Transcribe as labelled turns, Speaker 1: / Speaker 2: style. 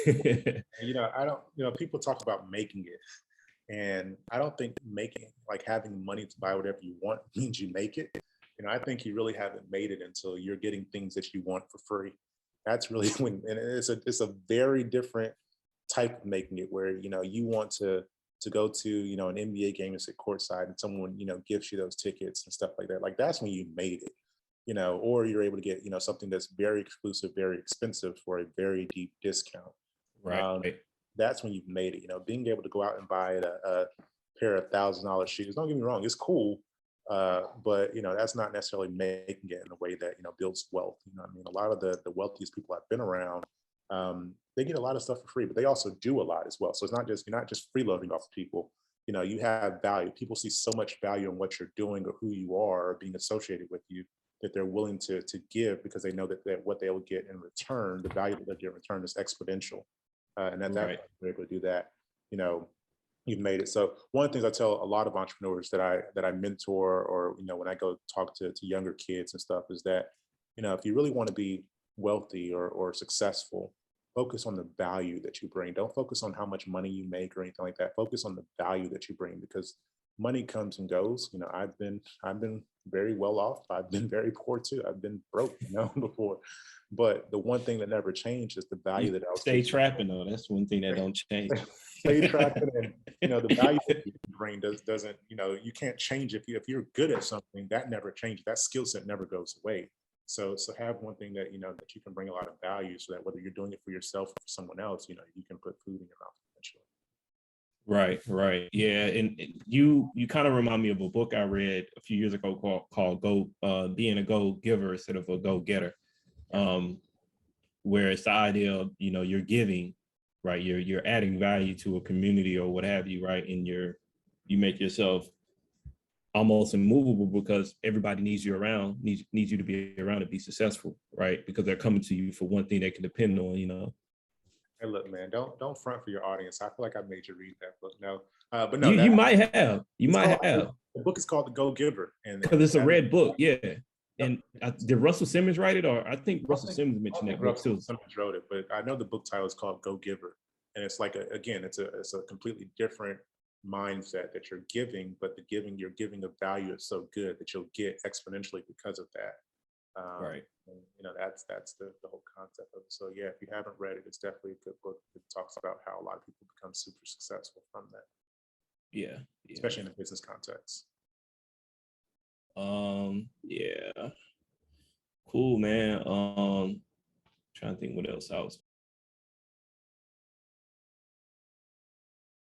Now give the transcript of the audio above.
Speaker 1: I don't, people talk about making it, and I don't think making, like having money to buy whatever you want means you make it. I think you really haven't made it until you're getting things that you want for free. That's really when, and it's a very different type of making it, where you want to go to an NBA game and sit courtside, and someone gives you those tickets and stuff like that. Like that's when you made it. Or you're able to get something that's very exclusive, very expensive for a very deep discount.
Speaker 2: Right.
Speaker 1: um, that's when you've made it. Being able to go out and buy a pair of $1,000 shoes, don't get me wrong, it's cool. But that's not necessarily making it in a way that builds wealth. I mean, a lot of the wealthiest people I've been around, they get a lot of stuff for free, but they also do a lot as well. So it's not just, you're not just freeloading off of people. You have value. People see so much value in what you're doing or who you are or being associated with you, that they're willing to give, because they know that what they will get in return, the value that they get in return, is exponential. And at that
Speaker 2: Right.
Speaker 1: point, we're able to do that. You know, you've made it. So one of the things I tell a lot of entrepreneurs that I mentor, or when I go talk to younger kids and stuff, is that if you really want to be wealthy or successful, focus on the value that you bring. Don't focus on how much money you make or anything like that. Focus on the value that you bring, because money comes and goes. I've been very well off. I've been very poor too. I've been broke, before. But the one thing that never changed is the value
Speaker 2: You
Speaker 1: that I was
Speaker 2: stay
Speaker 1: giving.
Speaker 2: trapping though. That's one thing that don't change.
Speaker 1: Stay trapping, and the value that you bring doesn't, you can't change. If you're good at something, that never changes. That skill set never goes away. So have one thing that that you can bring a lot of value, so that whether you're doing it for yourself or for someone else, you can put food in your mouth eventually.
Speaker 2: Right, right. Yeah. And you kind of remind me of a book I read a few years ago called Go Being a Go Giver Instead of a Go Getter. Where it's the idea of, you're giving, right? You're adding value to a community or what have you, right? And you make yourself almost immovable, because everybody needs you around, needs you to be around to be successful, right? Because they're coming to you for one thing they can depend on.
Speaker 1: Hey, look, man, don't front for your audience. I feel like I made you read that book. No, but no,
Speaker 2: You
Speaker 1: that
Speaker 2: you might have,
Speaker 1: it's called,
Speaker 2: the
Speaker 1: the book is called The Go Giver,
Speaker 2: because it's a
Speaker 1: that,
Speaker 2: red book, yeah.
Speaker 1: yep.
Speaker 2: And did Russell Simmons write it, or I think
Speaker 1: I don't
Speaker 2: Russell
Speaker 1: think
Speaker 2: Simmons
Speaker 1: I don't
Speaker 2: mentioned
Speaker 1: think
Speaker 2: that book
Speaker 1: Russell
Speaker 2: too.
Speaker 1: Simmons wrote it, but I know the book title is called Go Giver, and it's like again, it's a completely different mindset that you're giving, but you're giving a value is so good that you'll get exponentially because of that.
Speaker 2: Right.
Speaker 1: And, that's the whole concept of it. So yeah, if you haven't read it, it's definitely a good book. It talks about how a lot of people become super successful from that,
Speaker 2: Yeah. Yeah.
Speaker 1: especially in the business context.
Speaker 2: Yeah. Cool, man. Trying to think what else I was